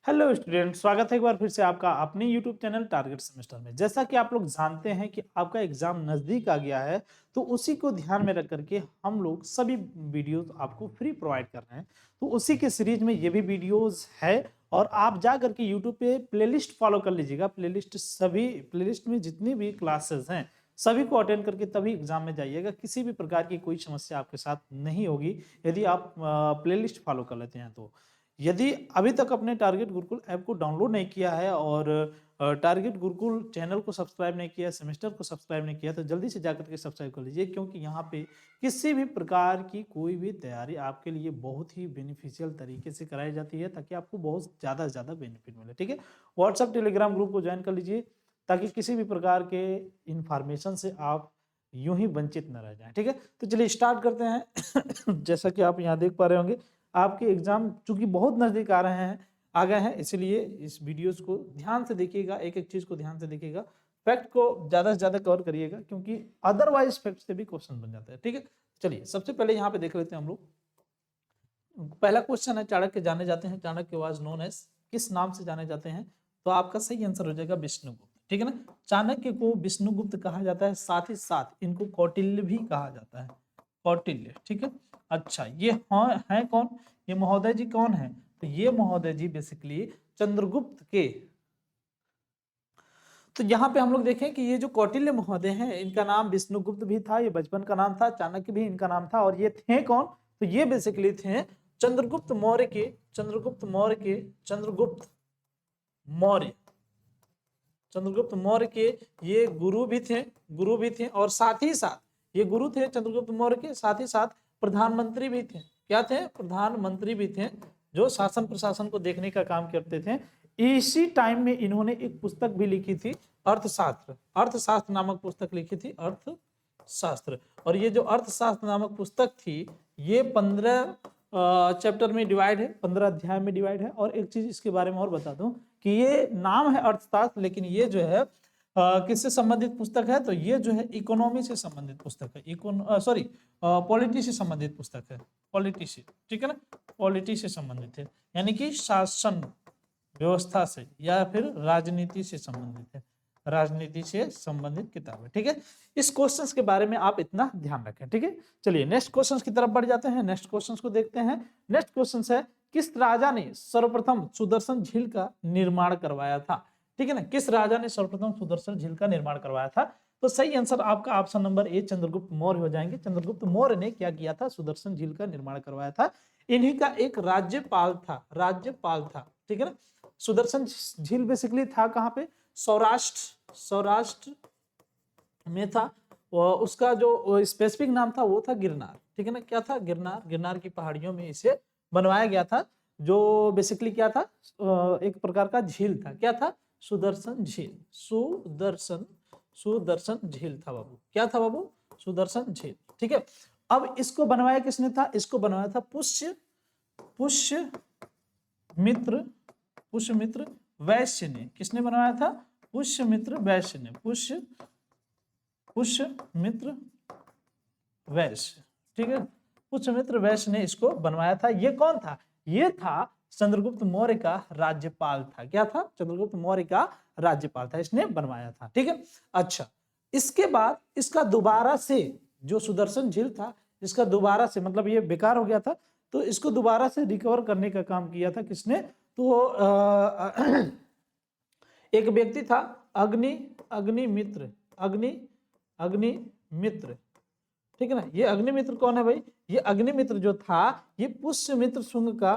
Hello student, स्वागत है एक बार फिर से आपका अपने यूट्यूब चैनल टारगेट सेमेस्टर में। जैसा कि आप लोग जानते हैं कि आपका एग्जाम नज़दीक आ गया है, तो उसी को ध्यान में रख करके हम लोग सभी वीडियोस आपको फ्री प्रोवाइड कर रहे हैं। तो उसी के सीरीज में ये भी वीडियोस है और आप जा करके यूट्यूब पे प्लेलिस्ट फॉलो कर लीजिएगा। प्लेलिस्ट में जितनी भी क्लासेस हैं सभी को अटेंड करके तभी एग्जाम में जाइएगा। किसी भी प्रकार की कोई समस्या आपके साथ नहीं होगी यदि आप प्लेलिस्ट फॉलो कर लेते हैं तो। यदि अभी तक अपने टारगेट गुरुकुल ऐप को डाउनलोड नहीं किया है और टारगेट गुरुकुल चैनल को सब्सक्राइब नहीं किया, सेमेस्टर को सब्सक्राइब नहीं किया, तो जल्दी से जाकर के सब्सक्राइब कर लीजिए, क्योंकि यहाँ पे किसी भी प्रकार की कोई भी तैयारी आपके लिए बहुत ही बेनिफिशियल तरीके से कराई जाती है, ताकि आपको बहुत ज़्यादा से ज़्यादा बेनिफिट मिले। ठीक है, व्हाट्सअप टेलीग्राम ग्रुप को ज्वाइन कर लीजिए, ताकि किसी भी प्रकार के इंफॉर्मेशन से आप यूं ही वंचित न रह जाएं। ठीक है, तो चलिए स्टार्ट करते हैं। जैसा कि आप यहाँ देख पा रहे होंगे, आपके एग्जाम चूंकि बहुत नजदीक आ गए हैं, इसलिए इस वीडियोस को ध्यान से देखिएगा, एक एक चीज को ध्यान से देखिएगा, फैक्ट को ज्यादा से ज्यादा कवर करिएगा, क्योंकि अदरवाइज फैक्ट से भी क्वेश्चन बन जाता है। ठीक है, चलिए सबसे पहले यहाँ पे देख लेते हैं हम लोग। पहला क्वेश्चन है, चाणक्य जाने जाते हैं, चाणक्य वाज नोन एज, किस नाम से जाने जाते हैं? तो आपका सही आंसर हो जाएगा विष्णुगुप्त। ठीक है ना, चाणक्य को विष्णुगुप्त कहा जाता है, साथ ही साथ इनको कौटिल्य भी कहा जाता है, कौटिल्य। ठीक है, अच्छा ये है कौन? ये महोदय जी कौन है? तो ये महोदय जी बेसिकली चंद्रगुप्त के, तो यहाँ पे हम लोग देखें कि ये जो कौटिल्य महोदय हैं, इनका नाम विष्णुगुप्त भी था, ये बचपन का नाम था, चाणक्य भी इनका नाम था, और ये थे कौन? तो ये बेसिकली थे चंद्रगुप्त मौर्य के, चंद्रगुप्त मौर्य के ये गुरु भी थे, और साथ ही साथ ये गुरु थे चंद्रगुप्त मौर्य के, साथ ही साथ प्रधानमंत्री भी थे। क्या थे? प्रधानमंत्री भी थे, जो शासन प्रशासन को देखने का काम करते थे। इसी टाइम में इन्होंने एक पुस्तक भी लिखी थी, अर्थशास्त्र नामक पुस्तक लिखी थी, अर्थशास्त्र। और ये जो अर्थशास्त्र नामक पुस्तक थी, ये 15 चैप्टर में डिवाइड है, 15 अध्याय में डिवाइड है। और एक चीज इसके बारे में और बता दूं कि ये नाम है अर्थशास्त्र, लेकिन ये जो है किससे संबंधित पुस्तक है? तो ये जो है इकोनॉमी से संबंधित पुस्तक है, पॉलिटी से संबंधित पुस्तक है, पॉलिटी से। ठीक है ना, पॉलिटी से संबंधित है, यानी कि शासन व्यवस्था से या फिर राजनीति से संबंधित है, राजनीति से संबंधित किताब है। ठीक है, इस क्वेश्चंस के बारे में आप इतना ध्यान रखें। ठीक है, चलिए नेक्स्ट क्वेश्चंस की तरफ बढ़ जाते हैं, नेक्स्ट क्वेश्चंस को देखते हैं। नेक्स्ट क्वेश्चन है, किस राजा ने सर्वप्रथम सुदर्शन झील का निर्माण करवाया था? ठीक है ना, किस राजा ने सर्वप्रथम सुदर्शन झील का निर्माण करवाया था? तो सही आंसर आपका ऑप्शन नंबर ए चंद्रगुप्त मौर्य हो जाएंगे। चंद्रगुप्त मौर्य ने क्या किया था? सुदर्शन झील का निर्माण करवाया था। इन्हीं का एक राज्यपाल था। ठीक है ना, सुदर्शन झील बेसिकली था कहाँ पे? सौराष्ट्र में था। उसका जो स्पेसिफिक नाम था वो था गिरनार। ठीक है ना, क्या था? गिरनार की पहाड़ियों में इसे बनवाया गया था, जो बेसिकली क्या था? एक प्रकार का झील था। क्या था? सुदर्शन झील, सुदर्शन झील था बाबू। क्या था बाबू? सुदर्शन झील। ठीक है, अब इसको बनवाया किसने था? इसको बनवाया था पुष्यमित्र वैश्य ने। किसने बनवाया था? पुष्यमित्र वैश्य ने, पुष्यमित्र वैश्य। ठीक है, पुष्यमित्र वैश्य ने इसको बनवाया था। ये कौन था? ये था चंद्रगुप्त मौर्य का राज्यपाल था। क्या था? चंद्रगुप्त मौर्य का राज्यपाल था, इसने बनवाया था। ठीक है, अच्छा इसके बाद इसका दोबारा से जो सुदर्शन झील था, इसका दोबारा से मतलब ये बेकार हो गया था, तो इसको दोबारा से रिकवर करने का काम किया था किसने? तो एक व्यक्ति था अग्निमित्र। ठीक है ना, ये अग्निमित्र कौन है भाई? ये अग्निमित्र जो था, ये पुष्यमित्र शुंग का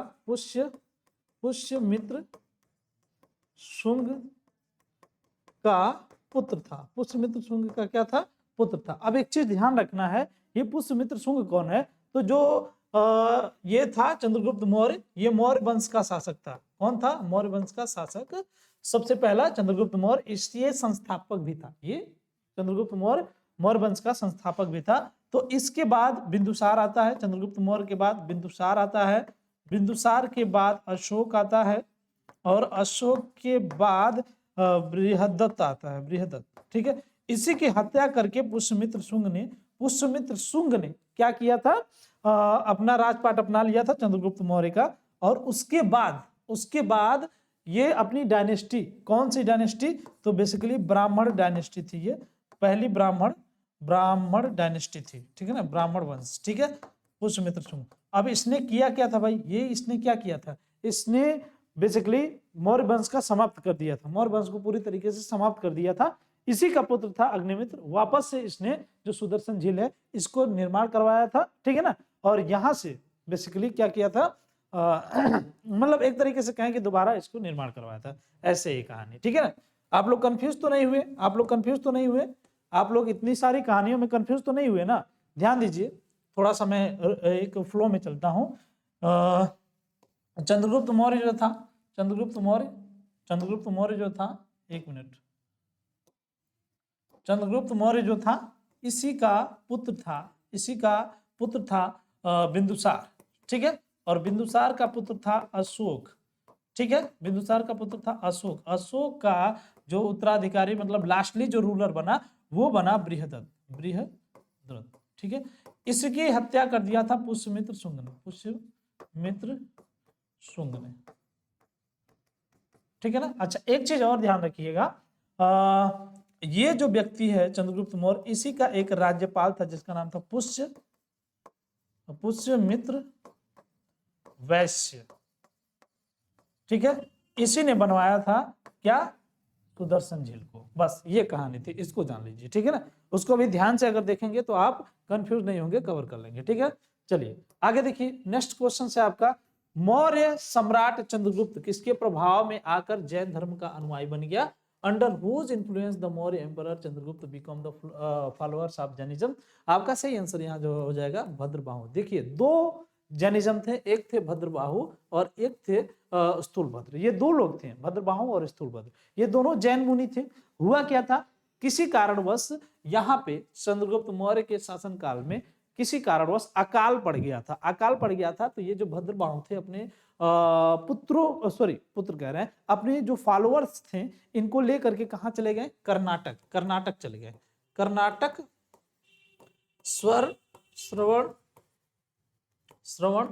पुत्र था। पुष्यमित्र शुंग का क्या था? पुत्र था। अब एक चीज ध्यान रखना है, ये पुष्यमित्र शुंग कौन है? तो जो ये था चंद्रगुप्त मौर्य, ये मौर्य वंश का शासक था। कौन था? मौर्य वंश का शासक, सबसे पहला चंद्रगुप्त मौर्य, इसलिए संस्थापक भी था। ये चंद्रगुप्त मौर्य वंश का संस्थापक भी था। तो इसके बाद बिंदुसार आता है, चंद्रगुप्त मौर्य के बाद बिंदुसार आता है, बिंदुसार के बाद अशोक आता है, और अशोक के बाद बृहदत्त आता है, बृहदत्त। ठीक है, इसी की हत्या करके पुष्यमित्र शुंग ने क्या किया था? अपना राजपाट अपना लिया था चंद्रगुप्त मौर्य का। और उसके बाद ये अपनी डायनेस्टी, कौन सी डायनेस्टी, तो बेसिकली ब्राह्मण डायनेस्टी थी ये, पहली ब्राह्मण डायनेस्टी थी, ठीक है ना, ब्राह्मण वंश, ठीक है, पुष्यमित्र शुंग। अब इसने किया क्या था भाई, ये इसने क्या किया था, इसने बेसिकली मौर्य वंश का समाप्त कर दिया था, मौर्य वंश को पूरी तरीके से समाप्त कर दिया था। इसी का पुत्र था अग्निमित्र, वापस से इसने जो सुदर्शन झील है इसको निर्माण करवाया था, ठीक है ना, और यहां से बेसिकली क्या किया था, मतलब एक तरीके से कहें कि दोबारा इसको निर्माण करवाया था, ऐसे ही कहानी, ठीक है ना। आप लोग कंफ्यूज तो नहीं हुए, आप लोग कंफ्यूज तो नहीं हुए, आप लोग इतनी सारी कहानियों में कंफ्यूज तो नहीं हुए ना। ध्यान दीजिए, थोड़ा सा मैं एक फ्लो में चलता हूं। चंद्रगुप्त मौर्य जो था, चंद्रगुप्त मौर्य जो था, एक मिनट, चंद्रगुप्त मौर्य जो था इसी का पुत्र था बिंदुसार, ठीक है, और बिंदुसार का पुत्र था अशोक, ठीक है, बिंदुसार का पुत्र था अशोक। अशोक का जो उत्तराधिकारी मतलब लास्टली जो रूलर बना वो बना बृहद्रथ, ठीक है। इसकी हत्या कर दिया था पुष्यमित्र शुंग ने, ठीक है ना। अच्छा, एक चीज और ध्यान रखिएगा, ये जो व्यक्ति है चंद्रगुप्त मौर्य, इसी का एक राज्यपाल था जिसका नाम था पुष्यमित्र वैश्य, ठीक है, इसी ने बनवाया था क्या, सुदर्शन झील को। बस ये कहानी थी, इसको जान लीजिए, ठीक है ना। उसको भी ध्यान से अगर देखेंगे तो आप कंफ्यूज नहीं होंगे, कवर कर लेंगे, ठीक है। चलिए आगे देखिए, नेक्स्ट क्वेश्चन से आपका, मौर्य सम्राट चंद्रगुप्त किसके प्रभाव में आकर जैन धर्म का अनुयायी बन गया, under whose influence the Maurya emperor Chandragupta become the followers of Jainism. आपका सही आंसर यहाँ जो हो जाएगा भद्रबाहु। देखिए दो जैनिज्म थे, एक थे भद्रबाहु और एक थे स्थूलभद्र, ये दो लोग थे, भद्रबाहु और स्थूलभद्र, ये दोनों जैन मुनि थे। हुआ क्या था, किसी कारणवश यहाँ पे चंद्रगुप्त मौर्य के शासन काल में किसी कारणवश अकाल पड़ गया था, तो ये जो भद्रबाहु थे अपने पुत्र कह रहे हैं, अपने जो फॉलोअर्स थे इनको लेकर के कहां चले गए, कर्नाटक चले गए। कर्नाटक श्रवण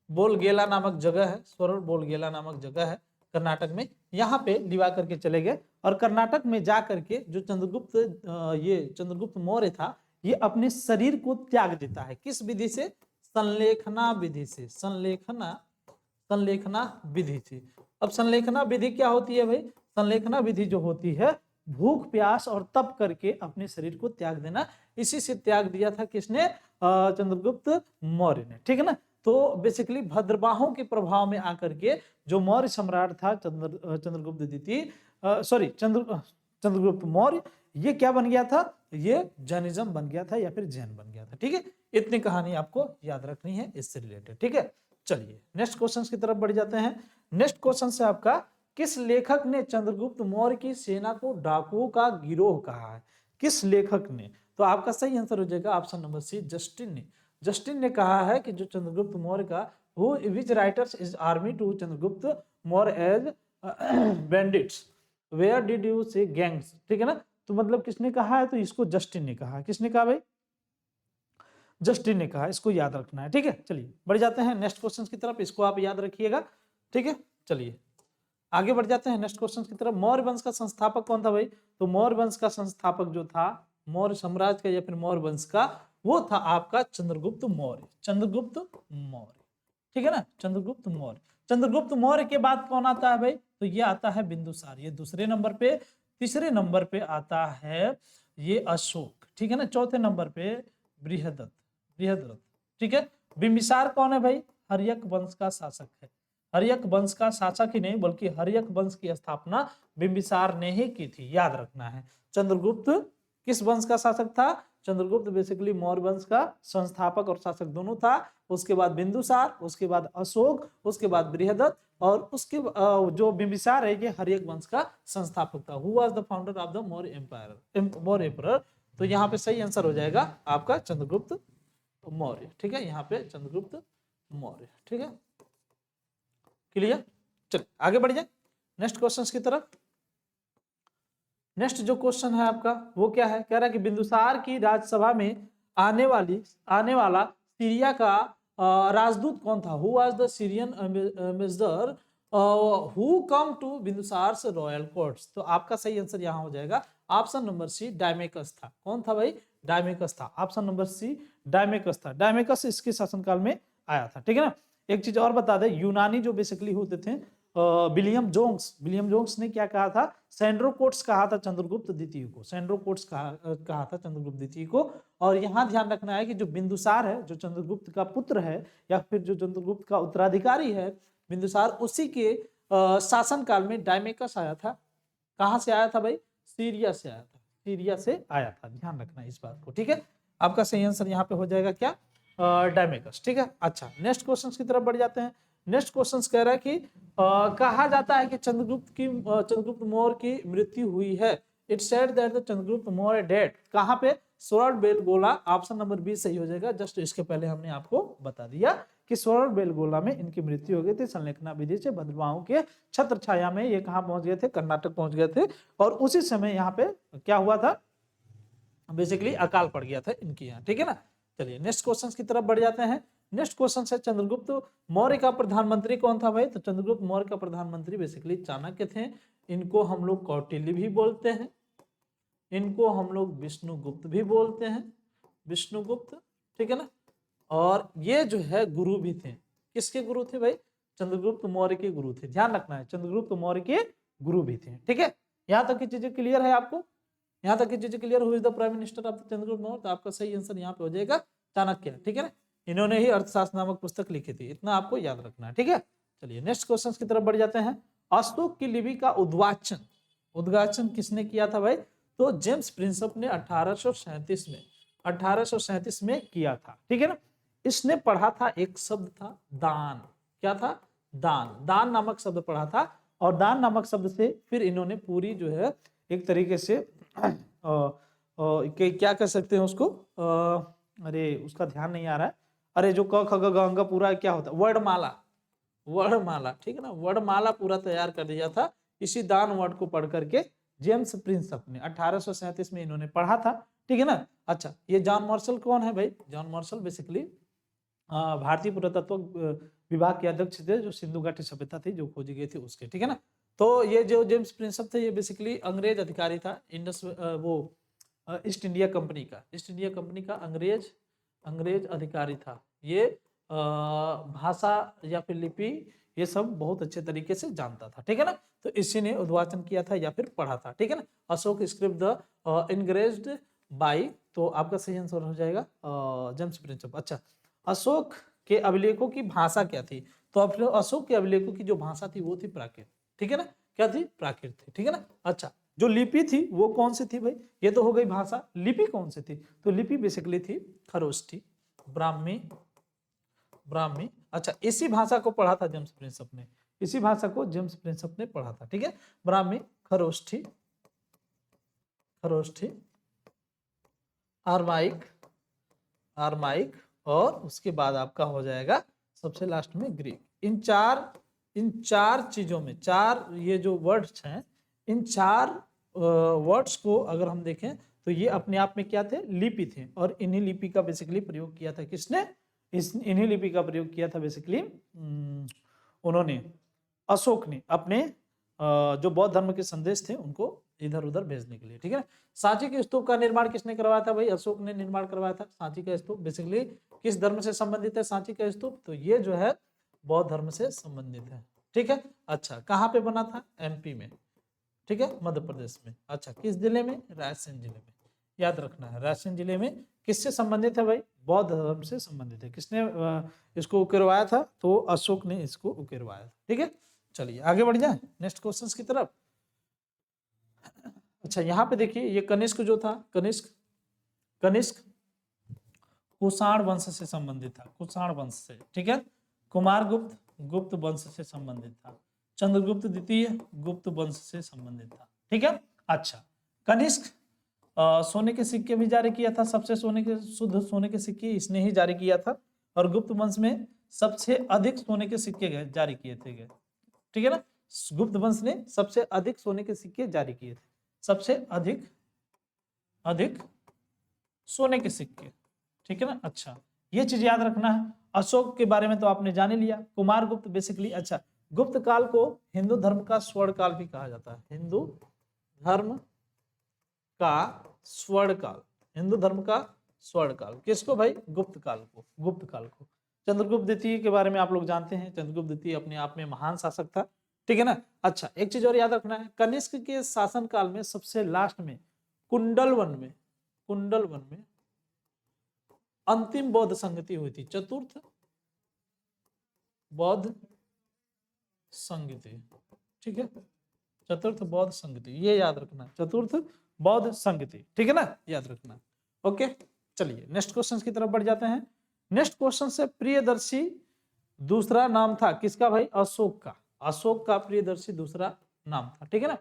बोलगेला नामक जगह है, कर्नाटक में, यहाँ पे लिवा करके चले गए। और कर्नाटक में जा करके जो चंद्रगुप्त मौर्य था, ये अपने शरीर को त्याग देता है, किस विधि से, संलेखना विधि से, संलेखना विधि थी। अब संलेखना विधि क्या होती है भाई, संलेखना विधि जो होती है, भूख प्यास और तप करके अपने शरीर को त्याग देना, इसी से त्याग दिया था किसने, चंद्रगुप्त मौर्य ने, ठीक है ना। तो बेसिकली भद्रबाहु के प्रभाव में आकर के जो मौर्य सम्राट था चंद्रगुप्त मौर्य, ये क्या बन गया था, ये जैनिज्म बन गया था या फिर जैन बन गया था, ठीक है। इतनी कहानी आपको याद रखनी है इससे रिलेटेड, ठीक है। चलिए नेक्स्ट क्वेश्चन की तरफ बढ़ जाते हैं। नेक्स्ट क्वेश्चन से आपका, किस लेखक ने चंद्रगुप्त मौर्य की सेना को डाकुओं का गिरोह कहा है, किस लेखक ने, तो आपका सही आंसर हो जाएगा ऑप्शन नंबर सी, जस्टिन ने कहा है कि जो चंद्रगुप्त मौर्य का which writers is army to Chandragupta Maurya as bandits where did you say gangs, ठीक है ना। तो मतलब किसने कहा है, तो इसको जस्टिन ने कहा, किसने कहा भाई, जस्टिन ने कहा, इसको याद रखना है, ठीक है। चलिए बढ़ जाते हैं नेक्स्ट क्वेश्चन की तरफ, इसको आप याद रखिएगा, ठीक है। चलिए आगे बढ़ जाते हैं नेक्स्ट क्वेश्चन की तरफ। मौर्य वंश का संस्थापक कौन था भाई, तो मौर्य वंश का संस्थापक जो था, मौर्य साम्राज्य का या फिर मौर्य वंश का, वो था आपका चंद्रगुप्त मौर्य, ठीक है ना, चंद्रगुप्त मौर्य के बाद कौन आता है भाई, तो ये आता है बिंदुसार, ये दूसरे नंबर पे। तीसरे नंबर पे आता है ये अशोक, ठीक है ना। चौथे नंबर पे बृहद्रथ, ठीक है। बिंबिसार कौन है भाई, हर्यक वंश का शासक है, हर्यक वंश का शासक ही नहीं बल्कि हर्यक वंश की स्थापना बिंबिसार ने ही की थी, याद रखना है। चंद्रगुप्त किस वंश का शासक था, चंद्रगुप्त बेसिकली मौर्य वंश का संस्थापक और शासक दोनों था। उसके बाद बिंदुसार, उसके बाद अशोक, उसके बाद बृहद्रथ, और उसके जो बिंबिसार है ये हर्यक वंश का संस्थापक था। Who was the founder of the Maurya empire, तो यहाँ पे सही आंसर हो जाएगा आपका चंद्रगुप्त मौर्य, ठीक है। यहाँ पे चंद्रगुप्त मौर्य, ठीक है, क्लियर। चलिए आगे बढ़ जाए नेक्स्ट क्वेश्चन की तरफ। नेक्स्ट जो क्वेश्चन है आपका वो क्या है, कह रहा है कि बिंदुसार की राज्यसभा में आने वाला सीरिया का राजदूत कौन था, who was the Syrian ambassador who come to Bindusara royal courts, तो आपका सही आंसर यहाँ हो जाएगा ऑप्शन नंबर सी, डायमेकस था। कौन था भाई? डायमेकस था। ऑप्शन नंबर सी डायमेकस था। डायमेकस इसके शासनकाल में आया था, ठीक है ना। एक चीज और बता दें, यूनानी जो बेसिकली होते थे, विलियम जोन्स ने क्या कहा था? सैंड्रोकोट्स कहा था चंद्रगुप्त द्वितीय को, सैंड्रोकोट्स कहा था चंद्रगुप्त द्वितीय को। और यहाँ ध्यान रखना है कि जो बिंदुसार है, जो चंद्रगुप्त का पुत्र है या फिर जो चंद्रगुप्त का उत्तराधिकारी है बिंदुसार, उसी के शासन काल में डायमेकस आया था। कहाँ से आया था भाई? सीरिया से आया था, सीरिया से आया था। ध्यान रखना इस बात को, ठीक है। आपका सही आंसर यहाँ पे हो जाएगा क्या? डायमेकस, ठीक है। अच्छा, नेक्स्ट क्वेश्चन की तरफ बढ़ जाते हैं। नेक्स्ट क्वेश्चन कह रहा है कि कहा जाता है कि चंद्रगुप्त मौर्य की मृत्यु हुई है। It said that the Chandragupta Maurya dead. कहाँ पे? स्वर्ण बेलगोला। ऑप्शन नंबर बी सही हो जाएगा। जस्ट इसके पहले हमने आपको बता दिया कि स्वर्ण बेलगोला में इनकी मृत्यु हो गई थी संलेखना विधि से। भद्रवाहों के छत्र छाया में ये कहाँ पहुंच गए थे? कर्नाटक पहुंच गए थे। और उसी समय यहाँ पे क्या हुआ था? बेसिकली अकाल पड़ गया था इनके यहाँ, ठीक है ना। चलिए नेक्स्ट क्वेश्चन की तरफ बढ़ जाते हैं। नेक्स्ट क्वेश्चन है, चंद्रगुप्त मौर्य का प्रधानमंत्री कौन था भाई? तो चंद्रगुप्त मौर्य का प्रधानमंत्री बेसिकली चाणक्य थे। इनको हम लोग कौटिल्य भी बोलते हैं, इनको हम लोग विष्णुगुप्त भी बोलते हैं, विष्णुगुप्त, ठीक है ना। और ये जो है गुरु भी थे। किसके गुरु थे भाई? चंद्रगुप्त मौर्य के गुरु थे। ध्यान रखना है, चंद्रगुप्त मौर्य के गुरु भी थे, ठीक है। यहाँ तक की चीजें क्लियर है आपको? यहाँ तक की चीजें clear? Who is the prime minister of Chandragupta Maurya? तो आपका सही आंसर यहाँ पे हो जाएगा चाणक्य, ठीक है ना। इन्होंने ही अर्थशास्त्र नामक पुस्तक लिखी थी, इतना आपको याद रखना है, ठीक है। चलिए नेक्स्ट क्वेश्चन की तरफ बढ़ जाते हैं। अशोक की लिपि का उद्घाटन किसने किया था भाई? तो जेम्स प्रिंसप ने 1837 में किया था, ठीक है ना। इसने पढ़ा था, एक शब्द था दान। क्या था? दान नामक शब्द पढ़ा था। और दान नामक शब्द से फिर इन्होंने पूरी जो है एक तरीके से क्या कर सकते हैं उसको, अरे उसका ध्यान नहीं आ रहा है। अरे जो क ख ग घ अंग पूरा क्या होता है? वर्णमाला, ठीक है ना। वर्णमाला पूरा तैयार कर दिया था इसी दान वर्ड को पढ़ करके जेम्स प्रिंसप ने। 1837 में इन्होंने पढ़ा था, ठीक है ना। अच्छा, ये जॉन मार्शल कौन है भाई? जॉन मार्शल बेसिकली भारतीय पुरातत्व विभाग के अध्यक्ष थे, जो सिंधु घाटी सभ्यता थी जो खोजी गई थी उसके, ठीक है ना। तो ये जो जेम्स प्रिंसप थे, ये बेसिकली अंग्रेज अधिकारी था, ईस्ट इंडिया कंपनी का अंग्रेज अधिकारी था। ये भाषा या फिर लिपि ये सब बहुत अच्छे तरीके से जानता था, ठीक है ना। तो इसी ने उद्घाटन किया था या फिर पढ़ा था, ठीक है ना। अशोक स्क्रिप्ट द इंग्रेज्ड बाई, तो आपका सही आंसर हो जाएगा जेम्स प्रिंसप। अच्छा, अशोक के अभिलेखों की भाषा क्या थी? तो अशोक के अभिलेखों की जो भाषा थी वो थी प्राकृत, ठीक है ना। क्या थी? प्राकृत थी, ठीक है ना। अच्छा, जो लिपि थी वो कौन सी थी भाई? ये तो हो गई भाषा। लिपि कौन सी थी? तो लिपि बेसिकली थी खरोष्ठी, ब्राह्मी। अच्छा, इसी भाषा को पढ़ा था जेम्स प्रिंसप ने, इसी भाषा को जेम्स प्रिंसप ने पढ़ा था, ठीक है। ब्राह्मी, खरोष्ठी, आरमाइक, और उसके बाद आपका हो जाएगा सबसे लास्ट में ग्रीक। इन चार चीजों में, चार ये जो वर्ड्स हैं, इन चार वर्ड्स को अगर हम देखें तो ये अपने आप में क्या थे? लिपि थे। और इन्हीं लिपि का बेसिकली प्रयोग किया था किसने? इन्हीं लिपि का प्रयोग किया था बेसिकली उन्होंने, अशोक ने, अपने जो बौद्ध धर्म के संदेश थे उनको इधर उधर भेजने के लिए, ठीक है ना। सांची के स्तूप का निर्माण किसने करवाया था भाई? अशोक ने निर्माण करवाया था। सांची का स्तूप बेसिकली किस धर्म से संबंधित है? सांची का स्तूप तो ये जो है बौद्ध धर्म से संबंधित है, ठीक है। अच्छा, कहाँ पे बना था? एमपी में, ठीक है, मध्य प्रदेश में। अच्छा, किस जिले में? रायसेन जिले में। याद रखना है, रायसेन जिले में किससे संबंधित है भाई? बौद्ध धर्म से संबंधित है। किसने इसको उकेरवाया था? तो अशोक ने इसको उकेरवाया था, ठीक है। चलिए आगे बढ़ जाए नेक्स्ट क्वेश्चन की तरफ। अच्छा, यहाँ पे देखिए, ये कनिष्क जो था, कनिष्क कुषाण वंश से संबंधित था, कुषाण वंश से, ठीक है। कुमारगुप्त गुप्त वंश से संबंधित था। चंद्रगुप्त द्वितीय गुप्त वंश से संबंधित था, ठीक है। अच्छा, कनिष्क सोने के सिक्के भी जारी किया था, सबसे शुद्ध सोने के सिक्के इसने ही जारी किया था। और गुप्त वंश में सबसे अधिक सोने के सिक्के जारी किए थे, ठीक है ना। गुप्त वंश ने सबसे अधिक सोने के सिक्के जारी किए थे, सबसे अधिक सोने के सिक्के, ठीक है ना। अच्छा, ये चीज याद रखना है। अशोक के बारे में तो आपने जान ही लिया। कुमारगुप्त बेसिकली, अच्छा, गुप्त काल को हिंदू धर्म का स्वर्ण काल भी कहा जाता है। हिंदू धर्म का स्वर्ण काल, हिंदू धर्म का स्वर्ण काल किसको भाई? गुप्त काल को, गुप्त काल को। चंद्रगुप्त द्वितीय के बारे में आप लोग जानते हैं, चंद्रगुप्त द्वितीय अपने आप में महान शासक था, ठीक है ना। अच्छा, एक चीज और याद रखना है, कनिष्क के शासन काल में सबसे लास्ट में कुंडलवन में, कुंडलवन में अंतिम बौद्ध संगति हुई थी, चतुर्थ बौद्ध संगति, ठीक है, चतुर्थ बौद्ध संगति, ये याद रखना, चतुर्थ बौद्ध संगति, ठीक है ना, याद रखना। ओके, चलिए नेक्स्ट क्वेश्चन की तरफ बढ़ जाते हैं। नेक्स्ट क्वेश्चन से प्रियदर्शी दूसरा नाम था किसका भाई? अशोक का, अशोक का प्रियदर्शी दूसरा नाम था, ठीक है ना।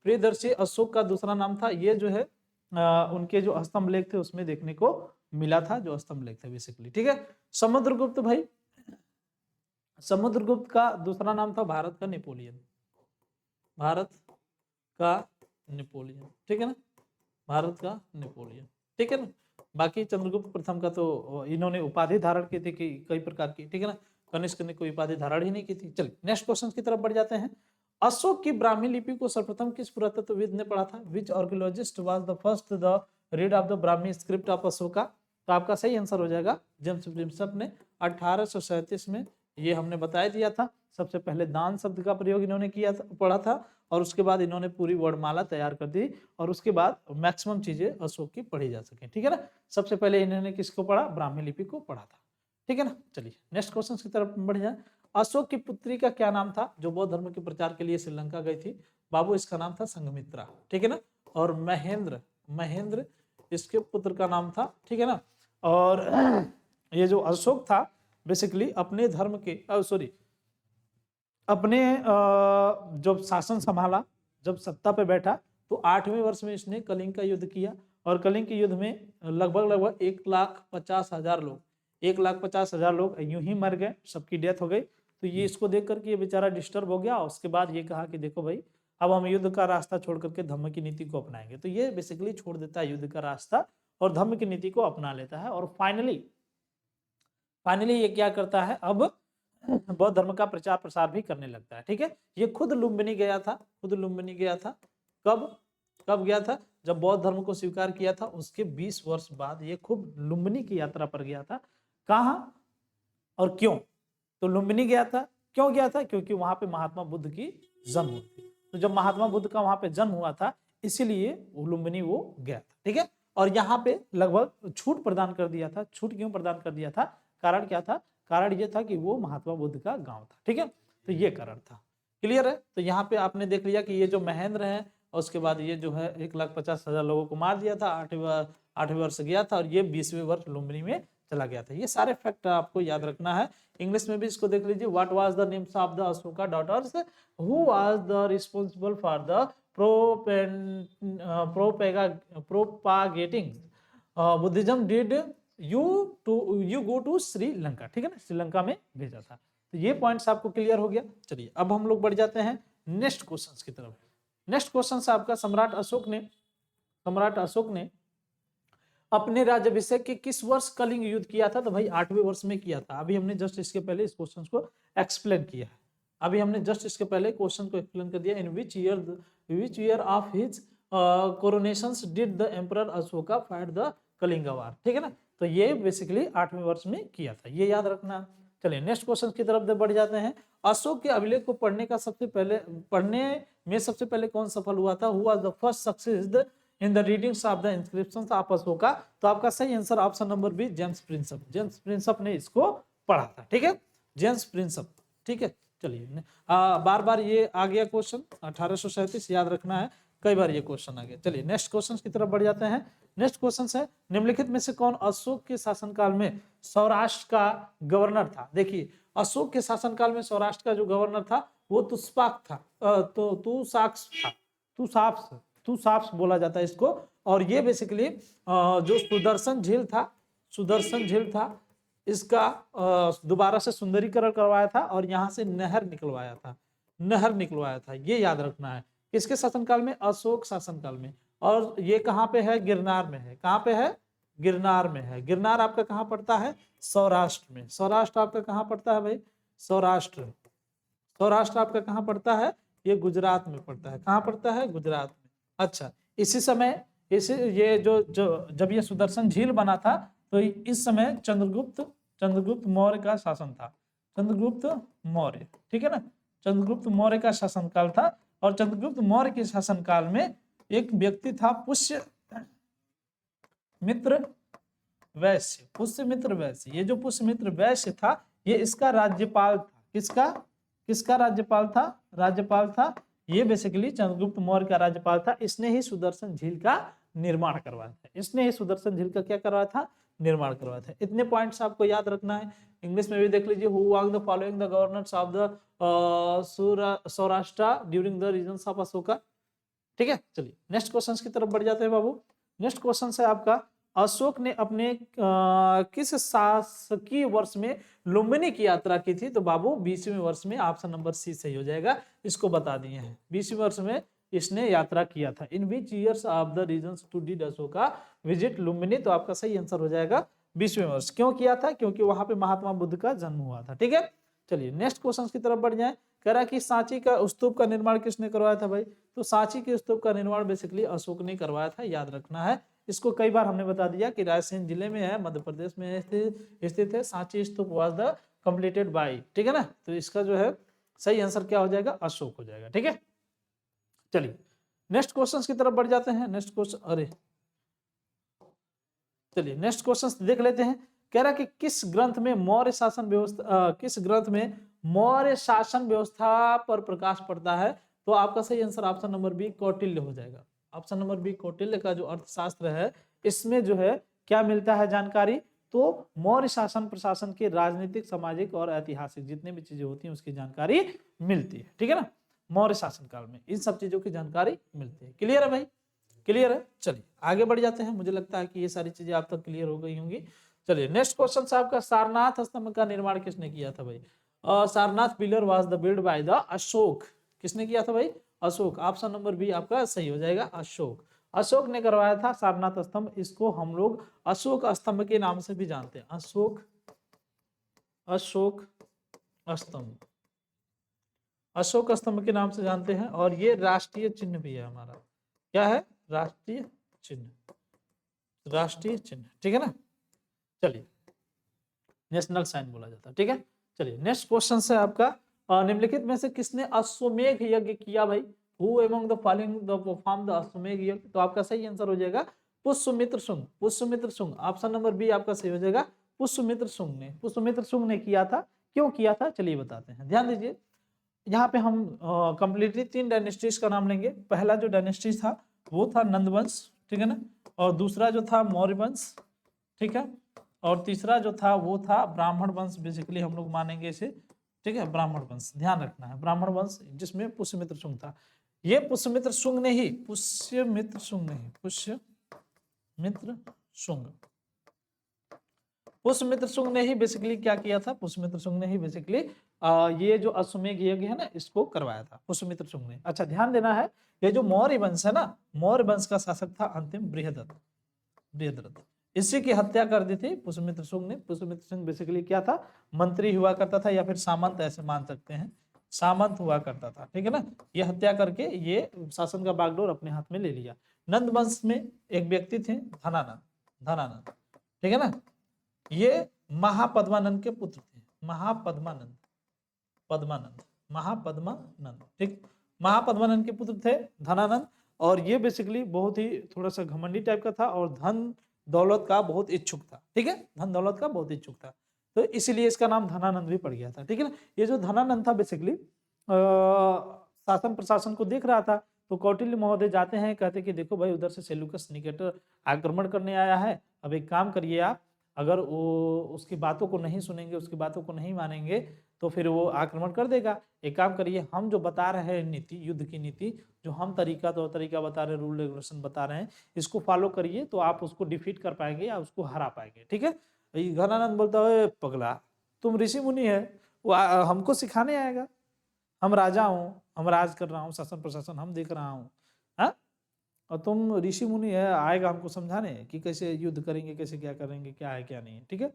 प्रियदर्शी अशोक का दूसरा नाम था। ये जो है उनके जो स्तंभ लेख थे उसमें देखने को मिला था, जो स्तंभ लेख थे बेसिकली, ठीक है। समुद्रगुप्त भाई, समुद्रगुप्त का दूसरा नाम था भारत का नेपोलियन, भारत का नेपोलियन, ठीक है ना, भारत का नेपोलियन, ठीक है ना। बाकी चंद्रगुप्त प्रथम का तो इन्होंने उपाधि धारण की थी कि कई प्रकार की, ठीक है ना। कनिष्क ने कोई उपाधि धारण ही नहीं की थी। चलिए नेक्स्ट क्वेश्चन की तरफ बढ़ जाते हैं। अशोक की ब्राह्मी लिपि को सर्वप्रथम किस पुरातत्वविद ने पढ़ा था? Which archaeologist was the first the read of the Brahmi script of Ashoka? तो आपका सही आंसर हो जाएगा जेम्स प्रिंसप ने 1837 में, ये हमने बता दिया था। सबसे पहले दान शब्द का प्रयोग इन्होंने किया था, पढ़ा था, और उसके बाद इन्होंने पूरी वर्णमाला तैयार कर दी, और उसके बाद मैक्सिमम चीजें अशोक की पढ़ी जा सके, ठीक है ना। सबसे पहले इन्होंने किसको पढ़ा? ब्राह्मी लिपि को पढ़ा था, ठीक है ना। चलिए नेक्स्ट क्वेश्चन की तरफ बढ़ जाए। अशोक की पुत्री का क्या नाम था जो बौद्ध धर्म के प्रचार के लिए श्रीलंका गई थी? बाबू, इसका नाम था संघमित्रा, ठीक है ना। और महेंद्र, महेंद्र इसके पुत्र का नाम था, ठीक है ना। और ये जो अशोक था बेसिकली अपने धर्म के सॉरी अपने जब शासन संभाला, जब सत्ता पे बैठा, तो 8वें वर्ष में इसने कलिंग का युद्ध किया, और कलिंग के युद्ध में लगभग 1,50,000 लोग, 1,50,000 लोग यूं ही मर गए, सबकी डेथ हो गई। तो ये इसको देख करके ये बेचारा डिस्टर्ब हो गया। उसके बाद ये कहा कि देखो भाई, अब हम युद्ध का रास्ता छोड़ करके धम्म की नीति को अपनाएंगे। तो ये बेसिकली छोड़ देता है युद्ध का रास्ता और धम्म की नीति को अपना लेता है, और फाइनली ये क्या करता है, अब बौद्ध धर्म का प्रचार प्रसार भी करने लगता है, ठीक है। ये खुद लुम्बिनी गया था, खुद लुम्बिनी गया था। कब गया था? जब बौद्ध धर्म को स्वीकार किया था उसके 20 वर्ष बाद ये खुद लुम्बिनी की यात्रा पर गया था। कहाँ और क्यों? तो लुम्बिनी गया था, क्यों गया था? क्योंकि वहां पे महात्मा बुद्ध की जन्म हुई थी। तो जब महात्मा बुद्ध का वहां पे जन्म हुआ था, इसीलिए लुम्बिनी वो गया था, ठीक है। और यहाँ पे लगभग छूट प्रदान कर दिया था। छूट क्यों प्रदान कर दिया था? कारण क्या था? कारण ये था कि वो महात्मा बुद्ध का गांव था, ठीक है। तो ये कारण था, क्लियर है। तो यहाँ पे आपने देख लिया कि ये जो महेंद्र है, और उसके बाद ये जो है 1,50,000 लोगों को मार दिया था, 8वें वर्ष गया था, और ये 20वें वर्ष लुम्बिनी में चला गया था। ये सारे फैक्ट आपको याद रखना है। इंग्लिश में भी इसको देख लीजिए। What was the names of the Ashoka daughters who was the responsible for the propagating Buddhism did you go to Sri Lanka, ठीक है ना, श्रीलंका में भेजा था। तो ये पॉइंट्स आपको क्लियर हो गया। चलिए अब हम लोग बढ़ जाते हैं नेक्स्ट क्वेश्चंस की तरफ। नेक्स्ट क्वेश्चन से आपका सम्राट अशोक ने अपने राज्याभिषेक के किस वर्ष कलिंग युद्ध किया था? तो भाई 8वें वर्ष में किया था। अभी हमने जस्ट इसके पहले इस क्वेश्चन को एक्सप्लेन किया है। अभी हमने जस्ट इसके पहले क्वेश्चन को एक्सप्लेन कर दिया। In which year of his coronations did the emperor Ashoka fight the Kalinga war, ठीक है ना। तो ये बेसिकली 8वें वर्ष में किया था, ये याद रखना। चलिए नेक्स्ट क्वेश्चन की तरफ बढ़ जाते हैं। अशोक के अभिलेख को पढ़ने में सबसे पहले कौन सफल हुआ था? Who the first success in the readings of the inscriptions of Ashoka? तो आपका सही answer option number B, James Prinsep. James Prinsep ने इसको पढ़ा था, ठीक है, जेम्स प्रिंसप, ठीक है। चलिए बार बार ये आ गया क्वेश्चन 1837, याद रखना है, कई बार ये क्वेश्चन आ गया। चलिए नेक्स्ट क्वेश्चन की तरफ बढ़ जाते हैं। नेक्स्ट क्वेश्चन है, निम्नलिखित में से कौन अशोक के शासनकाल में सौराष्ट्र का गवर्नर था? देखिए अशोक के शासनकाल में सौराष्ट्र का जो गवर्नर था वो तुस्पाक था, तो तुसाप्स बोला जाता है इसको। और ये बेसिकली जो सुदर्शन झील था इसका दोबारा से सुंदरीकरण करवाया था, और यहाँ से नहर निकलवाया था, ये याद रखना है। किसके शासनकाल में? अशोक शासनकाल में। और ये कहाँ पे है? गिरनार में है। कहाँ पे है? गिरनार में है। गिरनार आपका कहाँ पड़ता है? सौराष्ट्र में। सौराष्ट्र आपका कहाँ पड़ता है भाई? सौराष्ट्र सौराष्ट्र आपका कहाँ पड़ता है? ये गुजरात में पड़ता है। कहाँ पड़ता है? गुजरात में। अच्छा, इसी समय ये जो जब ये सुदर्शन झील बना था तो इस समय चंद्रगुप्त मौर्य का शासन था। चंद्रगुप्त मौर्य, ठीक है ना, चंद्रगुप्त मौर्य का शासनकाल था। और चंद्रगुप्त मौर्य के शासनकाल में एक व्यक्ति था पुष्यमित्र वैश्य। पुष्यमित्र वैश्य, ये जो पुष्यमित्र वैश्य था ये इसका राज्यपाल था। किसका राज्यपाल था? राज्यपाल था ये बेसिकली चंद्रगुप्त मौर्य का राज्यपाल था। इसने ही सुदर्शन झील का निर्माण करवाया था। इसने ही सुदर्शन झील का क्या करवाया था? निर्माण करवाया था। इतने पॉइंट्स आपको याद रखना है। इंग्लिश में भी देख लीजिए, who was the following the governors of the Saurashtra during the reigns of Ashoka. ठीक है, चलिए नेक्स्ट क्वेश्चन की तरफ बढ़ जाते हैं बाबू। नेक्स्ट क्वेश्चन है आपका, अशोक ने अपने किस शासकीय वर्ष में लुम्बिनी की यात्रा की थी? तो बाबू 20वें वर्ष में। ऑप्शन नंबर सी सही हो जाएगा, इसको बता दिए हैं। 20वें वर्ष में इसने यात्रा किया था। In which years of the regions to did Ashoka visit Lumbini? तो आपका सही आंसर हो जाएगा 20वें वर्ष। क्यों किया था? क्योंकि वहां पे महात्मा बुद्ध का जन्म हुआ था। ठीक है, चलिए नेक्स्ट क्वेश्चन की तरफ बढ़ जाए। कह रहा है कि सांची का स्तूप का निर्माण किसने करवाया था भाई? तो सांची के स्तूप का निर्माण बेसिकली अशोक ने करवाया था, याद रखना है। इसको कई बार हमने बता दिया कि रायसेन जिले में है, मध्य प्रदेश में स्थित है। सांची स्तूप वाज द कंप्लीटेड बाय, ठीक है ना। तो इसका जो है सही आंसर क्या हो जाएगा? अशोक हो जाएगा। ठीक है, चलिए नेक्स्ट क्वेश्चन की तरफ बढ़ जाते हैं। नेक्स्ट क्वेश्चन, चलिए नेक्स्ट क्वेश्चन देख लेते हैं। कह रहा है कि किस ग्रंथ में मौर्य शासन व्यवस्था पर प्रकाश पड़ता है? तो आपका सही answer option number B Kautilya हो जाएगा। ऑप्शन नंबर बी कौटिल्य का जो अर्थशास्त्र है, इसमें जो है क्या मिलता है जानकारी? तो मौर्य शासन प्रशासन के राजनीतिक, सामाजिक और ऐतिहासिक जितने भी चीजें होती हैं उसकी जानकारी मिलती है। ठीक है ना, मौर्य शासन काल में इन सब चीजों की जानकारी मिलती है। क्लियर है भाई? क्लियर है, चलिए आगे बढ़ जाते हैं। मुझे लगता है कि ये सारी चीजें आप तक क्लियर हो गई होंगी। चलिए नेक्स्ट क्वेश्चन साहब का, सारनाथ स्तंभ का निर्माण किसने किया था भाई? Sarnath pillar was the build by the Ashok. किसने किया था भाई? अशोक। ऑप्शन नंबर बी आपका सही हो जाएगा, अशोक। अशोक ने करवाया था सारनाथ स्तंभ। इसको हम लोग अशोक स्तंभ के नाम से भी जानते हैं। अशोक स्तंभ, अशोक स्तंभ के नाम से जानते हैं। और ये राष्ट्रीय चिन्ह भी है हमारा। क्या है? राष्ट्रीय चिन्ह, राष्ट्रीय चिन्ह। ठीक है ना, चलिए नेशनल साइन बोला जाता है। ठीक है, चलिए नेक्स्ट क्वेश्चन है आपका, निम्नलिखित में से किसने अश्वमेध यज्ञ किया भाई? Who among the following the perform the Ashvamedha yagya? तो आपका सही आंसर हो जाएगा Pushyamitra Shunga. Pushyamitra Shunga, option number B आपका सही हो जाएगा। पुष्यमित्र शुंग ने किया था। क्यों किया था चलिए बताते हैं, ध्यान दीजिए। यहाँ पे हम कंप्लीटली 3 डायनेस्टीज का नाम लेंगे। पहला जो डायनेस्टी था वो था नंदवंश, ठीक है ना, और दूसरा जो था मौर्य वंश, ठीक है, और तीसरा जो था वो था ब्राह्मण वंश, बेसिकली हम लोग मानेंगे इसे। ठीक है, ब्राह्मण वंश, ध्यान रखना है, ब्राह्मण वंश जिसमें पुष्यमित्र शुंग था। ये पुष्यमित्र शुंग ने ही बेसिकली क्या किया था? पुष्यमित्र शुंग ने ही बेसिकली ये जो अश्वमेध यज्ञ है ना, इसको करवाया था पुष्यमित्र शुंग ने। अच्छा ध्यान देना है, ये जो मौर्य वंश है ना, मौर्य वंश का शासक था अंतिम बृहद्रथ। इसी की हत्या कर दी थी पुष्यमित्र शुंग ने। पुष्यमित्र शुंग बेसिकली क्या था? मंत्री हुआ करता था, या फिर सामंत ऐसे मान सकते हैं, सामंत हुआ करता था। ठीक है ना, ये हत्या करके ये शासन का बागडोर अपने हाथ में ले लिया। नंद वंश में एक व्यक्ति थे धनानंद, ठीक है ना, ये महापद्मानंद के पुत्र थे। महापद्मानंद, ठीक, महापद्मानंद के पुत्र थे धनानंद। और ये बेसिकली बहुत ही थोड़ा सा घमंडी टाइप का था और धन दौलत का बहुत इच्छुक था। ठीक है, धन दौलत का बहुत इच्छुक था, तो इसीलिए इसका नाम धनानंद भी पड़ गया था। ठीक है ना, ये जो धनानंद था बेसिकली शासन प्रशासन को देख रहा था। तो कौटिल्य महोदय जाते हैं, कहते कि देखो भाई उधर से सेल्यूकस निकेटर आक्रमण करने आया है। अब एक काम करिए आप, अगर वो उसकी बातों को नहीं सुनेंगे, उसकी बातों को नहीं मानेंगे तो फिर वो आक्रमण कर देगा। एक काम करिए, हम जो बता रहे हैं नीति, युद्ध की नीति, जो हम तरीका बता रहे हैं, रूल रेगुलेशन बता रहे हैं, इसको फॉलो करिए तो आप उसको डिफीट कर पाएंगे या उसको हरा पाएंगे। ठीक है, घनानंद बोलता है पगला, तुम ऋषि मुनि है, वो हमको सिखाने आएगा? हम राजा हूँ, हम राज कर रहा हूँ, शासन प्रशासन हम देख रहा हूँ, हाँ, और तुम ऋषि मुनि है, आएगा हमको समझाने कि कैसे युद्ध करेंगे, कैसे क्या करेंगे, क्या है क्या नहीं है। ठीक है,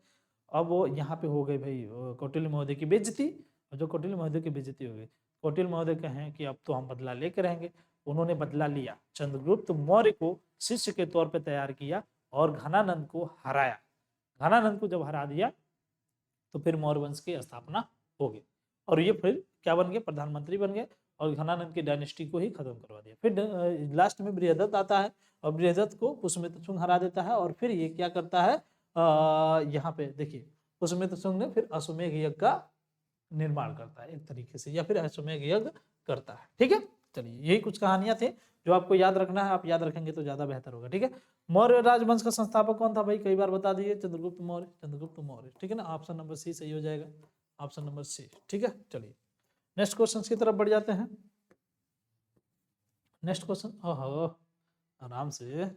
अब वो यहाँ पे हो गई भाई कौटिल्य महोदय की बेइज्जती, और जो कौटिल्य महोदय की बेइज्जती हो गई। कौटिल्य महोदय कहें कि अब तो हम बदला लेके रहेंगे। उन्होंने बदला लिया, चंद्रगुप्त मौर्य को शिष्य के तौर पे तैयार किया और घनानंद को हराया। घनानंद को जब हरा दिया तो फिर मौर्य वंश की स्थापना हो गई और ये फिर क्या बन गए, प्रधानमंत्री बन गए और घनानंद की डायनेस्टी को ही खत्म करवा दिया। फिर लास्ट में बृहदत्त आता है और बृहदत्त को पुष्यमित्र शुंग हरा देता है और फिर ये क्या करता है, यहाँ पे देखिए पुष्यमित्र शुंग ने फिर अश्वमेध यज्ञ का निर्माण करता है एक तरीके से, या फिर अश्वमेध यज्ञ करता है। ठीक है, चलिए यही कुछ कहानियां थी जो आपको याद रखना है, आप याद रखेंगे तो ज्यादा बेहतर होगा। ठीक है, मौर्य राजवंश का संस्थापक कौन था भाई, कई बार बता दिए, चंद्रगुप्त मौर्य, चंद्रगुप्त मौर्य। ठीक है ना, ऑप्शन नंबर सी सही हो जाएगा, ऑप्शन नंबर सी। ठीक है, चलिए नेक्स्ट क्वेश्चन की तरफ बढ़ जाते हैं। नेक्स्ट क्वेश्चन, ओहो आराम से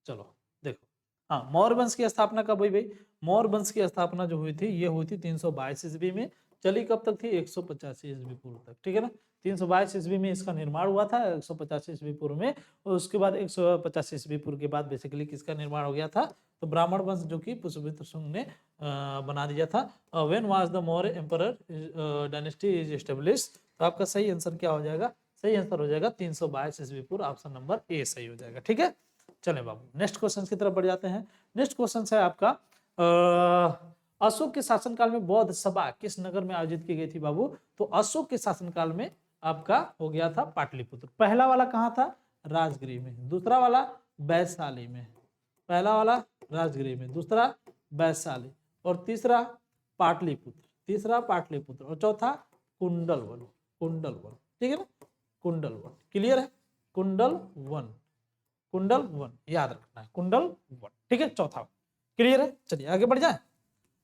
चलो देखो। हाँ, मौर्य वंश की स्थापना कब हुई भाई, मौर्य वंश की स्थापना जो हुई थी ये हुई थी 322 ईस्वी में, चली कब तक थी 185 ईस्वी पूर्व तक। ठीक है ना, 322 ईस्वी में इसका निर्माण हुआ था, 185 ईस्वी पूर्व में, और उसके बाद 185 ईस्वी पूर्व के बाद बेसिकली किसका निर्माण हो गया था, तो ब्राह्मण वंश जो कि पुष्यमित्र शुंग ने बना दिया था। When was the Maurya emperor dynasty is established, तो आपका सही आंसर क्या हो जाएगा, सही आंसर हो जाएगा 322 ईस्वी पूर्व, ऑप्शन नंबर ए सही हो जाएगा। ठीक है, चले बाबू नेक्स्ट क्वेश्चन की तरफ बढ़ जाते हैं। नेक्स्ट क्वेश्चन है आपका, अशोक के शासनकाल में बौद्ध सभा किस नगर में आयोजित की गई थी बाबू, तो अशोक के शासनकाल में आपका हो गया था पाटलिपुत्र। पहला वाला कहाँ था, राजगृह में, दूसरा वाला वैशाली में, पहला वाला राजगृह में, दूसरा वैशाली, और तीसरा पाटलिपुत्र, तीसरा पाटलिपुत्र, और चौथा कुंडलवन, कुंडलवन। ठीक है ना, कुंडलवन, क्लियर है, कुंडलवन, कुंडलवन याद रखना है, कुंडलवन। ठीक है, चौथा क्लियर है। चलिए आगे बढ़ जाए,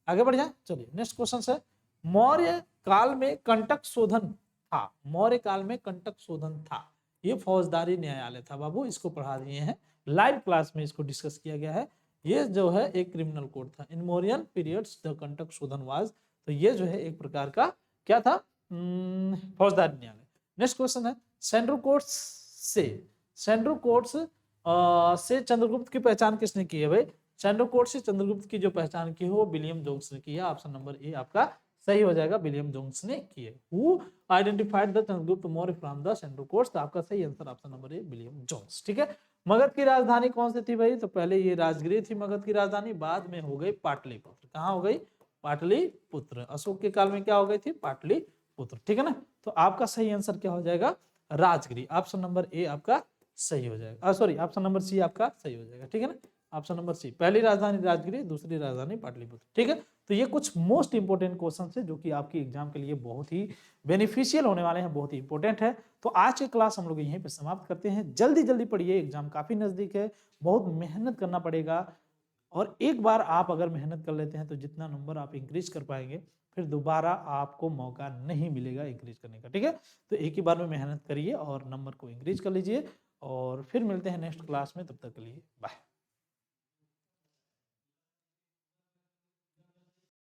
आगे बढ़ जाए। चलिए नेक्स्ट क्वेश्चन है, मौर्य काल में कंटक शोधन था, मौर्य काल में कंटक शोधन था, ये फौजदारी न्यायालय था बाबू, इसको पढ़ा दिए हैं लाइव क्लास में, इसको डिस्कस किया गया है। ये जो है एक क्रिमिनल कोड था, इन मौर्यन पीरियड्स द कंटक शोधन वाज, तो ये जो है एक प्रकार का क्या था, फौजदारी न्यायालय। नेक्स्ट क्वेश्चन है, सेंड्रो कोर्ट्स से, सेंड्रो कोर्ट्स से चंद्रगुप्त की पहचान किसने की है भाई, सेंड्रो कोर्ट से चंद्रगुप्त की जो पहचान की हो विलियम जोन्स ने की है, ऑप्शन नंबर ए आपका सही हो जाएगा, विलियम जोन्स ने की है। Who identified the Chandragupta Maurya from the Sandrocottus, तो आपका सही answer option number A William Jones. ठीक है, मगध की राजधानी कौन सी थी भाई, तो पहले ये राजगृह थी मगध की राजधानी, बाद में हो गई पाटलिपुत्र। कहाँ हो गई, पाटलिपुत्र। अशोक के काल में क्या हो गई थी, पाटलिपुत्र। ठीक है ना, तो आपका सही आंसर क्या हो जाएगा, राजगृह, ऑप्शन नंबर ए आपका सही हो जाएगा, सॉरी ऑप्शन नंबर सी आपका सही हो जाएगा। ठीक है ना, ऑप्शन नंबर सी, पहली राजधानी राजगृह, दूसरी राजधानी पाटलिपुत्र। ठीक है, तो ये कुछ मोस्ट इंपोर्टेंट क्वेश्चन है जो कि आपकी एग्जाम के लिए बहुत ही बेनिफिशियल होने वाले हैं, बहुत ही इंपॉर्टेंट है। तो आज की क्लास हम लोग यहीं पे समाप्त करते हैं। जल्दी जल्दी पढ़िए, एग्जाम काफी नजदीक है, बहुत मेहनत करना पड़ेगा, और एक बार आप अगर मेहनत कर लेते हैं तो जितना नंबर आप इंक्रीज कर पाएंगे फिर दोबारा आपको मौका नहीं मिलेगा इंक्रीज करने का। ठीक है, तो एक ही बार में मेहनत करिए और नंबर को इंक्रीज कर लीजिए, और फिर मिलते हैं नेक्स्ट क्लास में, तब तक के लिए बाय।